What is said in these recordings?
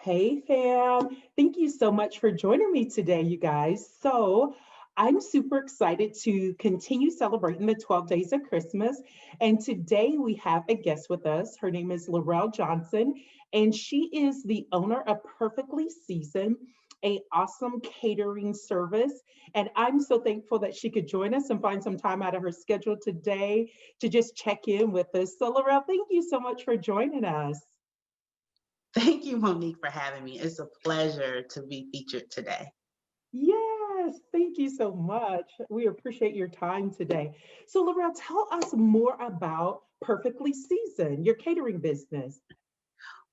Hey fam, thank you so much for joining me today, you guys. I'm super excited to continue celebrating the 12 days of Christmas. And today we have a guest with us. Her name is Laurel Johnson, and she is the owner of Perfectly Seasoned, a awesome catering service. And I'm so thankful that she could join us and find some time out of her schedule today to just check in with us. So Laurel, thank you so much for joining us. Thank you, Monique, for having me. It's a pleasure to be featured today. Yes, thank you so much. We appreciate your time today. So, Laurel, tell us more about Perfectly Seasoned, your catering business.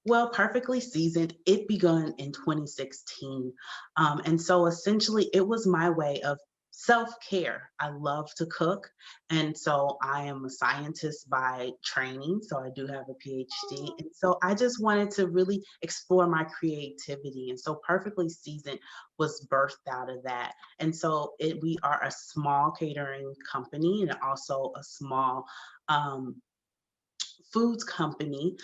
Well, Perfectly Seasoned, it begun in 2016. And so essentially, it was my way of self care. I love to cook. And so I am a scientist by training. So I do have a PhD. And so I just wanted to really explore my creativity. And so Perfectly Seasoned was birthed out of that. And so we are a small catering company and also a small foods company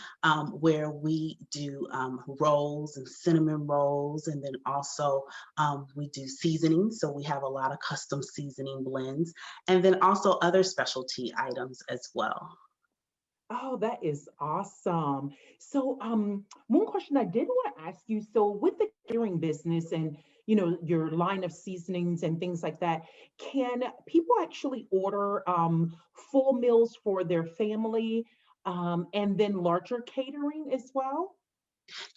where we do rolls and cinnamon rolls, and then also we do seasoning. So we have a lot of custom seasoning blends, and then also other specialty items as well. Oh, that is awesome. One question I did want to ask you. So, with the catering business and your line of seasonings and things like that, can people actually order full meals for their family and then larger catering as well?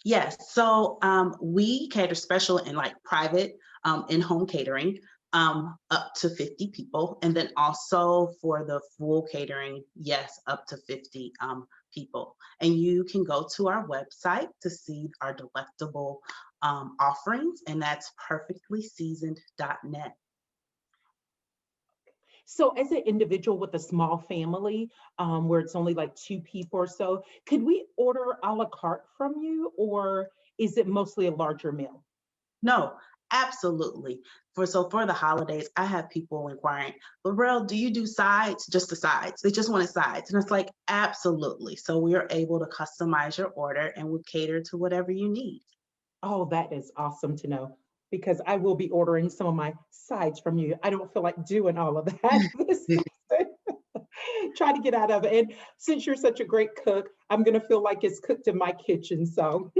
Yes, so we cater special and like private in-home catering up to 50 people. And then also for the full catering, yes, up to 50 people. And you can go to our website to see our delectable offerings, and that's perfectlyseasoned.net. So, as an individual with a small family, where it's only like two people or so, could we order a la carte from you, or is it mostly a larger meal? No, absolutely. For the holidays, I have people inquiring, Laurel, do you do sides? Just the sides. They just wanted sides. And it's like, absolutely. So we are able to customize your order and we cater to whatever you need. Oh, that is awesome to know because I will be ordering some of my sides from you. I don't feel like doing all of that this season. Try to get out of it. And since you're such a great cook, I'm going to feel like it's cooked in my kitchen. So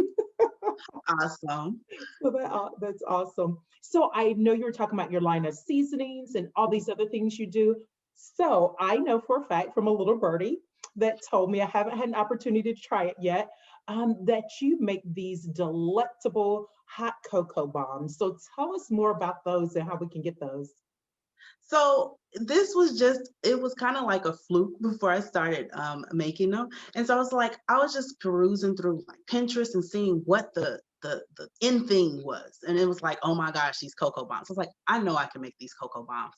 Awesome. That's awesome. So I know you were talking about your line of seasonings and all these other things you do. So I know for a fact from a little birdie that told me I haven't had an opportunity to try it yet, that you make these delectable hot cocoa bombs. So tell us more about those and how we can get those. So it was kind of like a fluke before I started making them. And so I was just perusing through like Pinterest and seeing what the in thing was. And it was like, oh my gosh, these cocoa bombs. I was like, I know I can make these cocoa bombs.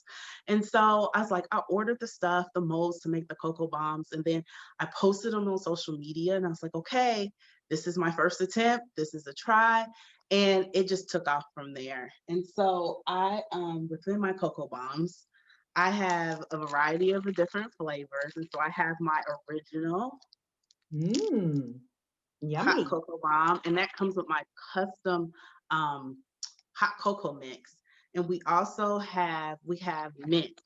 And so I was like, I ordered the stuff, the molds to make the cocoa bombs. And then I posted them on social media and I was like, okay, this is my first attempt. This is a try, and it just took off from there. And so I within my cocoa bombs, I have a variety of the different flavors. And so I have my original Mmm, hot yummy. cocoa bomb, and that comes with my custom um, hot cocoa mix. And we have mint,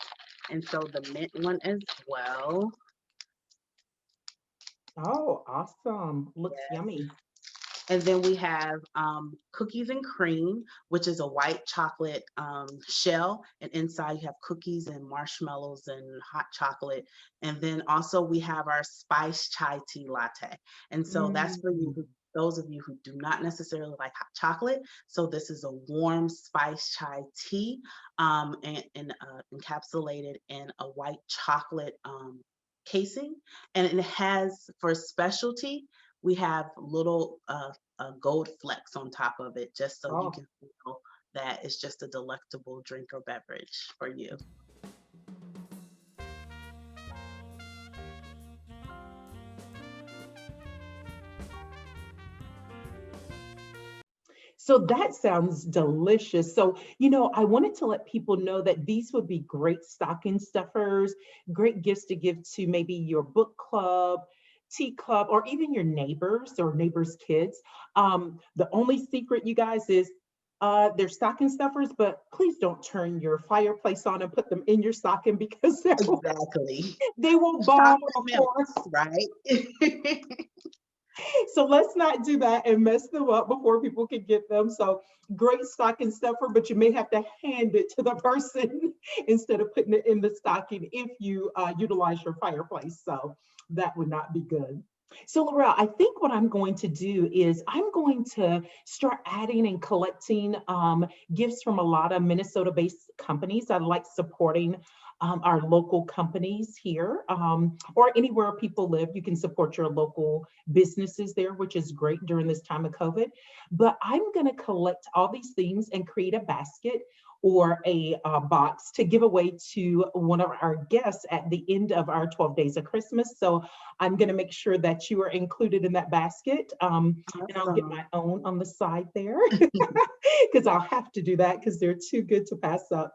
and so the mint one as well. Oh, awesome. Looks Yes. yummy. And then we have cookies and cream, which is a white chocolate shell. And inside you have cookies and marshmallows and hot chocolate. And then also we have our spiced chai tea latte. And so that's for Mm. those of you who do not necessarily like hot chocolate. So this is a warm spiced chai tea and encapsulated in a white chocolate casing. And it has, for specialty, we have little gold flecks on top of it, just so you Oh, can feel that it's just a delectable drink or beverage for you. so that sounds delicious. I wanted to let people know that these would be great stocking stuffers, great gifts to give to maybe your book club, tea club, or even your neighbors or neighbors' kids. The only secret, you guys, is they're stocking stuffers, but please don't turn your fireplace on and put them in your stocking because Exactly. they will bomb Chocolate before. melts, right? So let's not do that and mess them up before people can get them. So great stocking stuffer, but you may have to hand it to the person instead of putting it in the stocking if you utilize your fireplace. So that would not be good. So, Laurel, I think what I'm going to do is I'm going to start adding and collecting gifts from a lot of Minnesota based companies. I like supporting our local companies here or anywhere people live. You can support your local businesses there, which is great during this time of COVID. But I'm going to collect all these things and create a basket or a box to give away to one of our guests at the end of our 12 days of Christmas. So I'm going to make sure that you are included in that basket. And I'll get Awesome. my own on the side there because I'll have to do that because they're too good to pass up.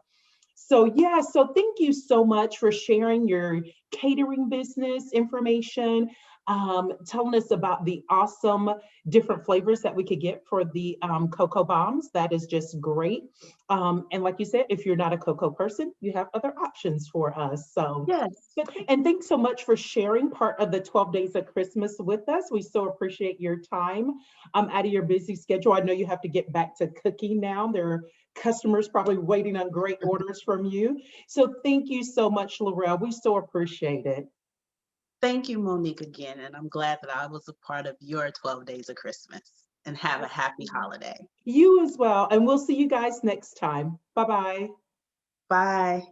So, yeah, so thank you so much for sharing your catering business information, telling us about the awesome different flavors that we could get for the cocoa bombs. That is just great. And like you said, if you're not a cocoa person, you have other options for us. So, Yes. and thanks so much for sharing part of the 12 days of Christmas with us. We so appreciate your time out of your busy schedule. I know you have to get back to cooking now. There are customers probably waiting on great orders from you. So thank you so much, Laurel. We so appreciate it. Thank you, Monique, again. And I'm glad that I was a part of your 12 days of Christmas. And have a happy holiday. You as well. And we'll see you guys next time. Bye bye. Bye.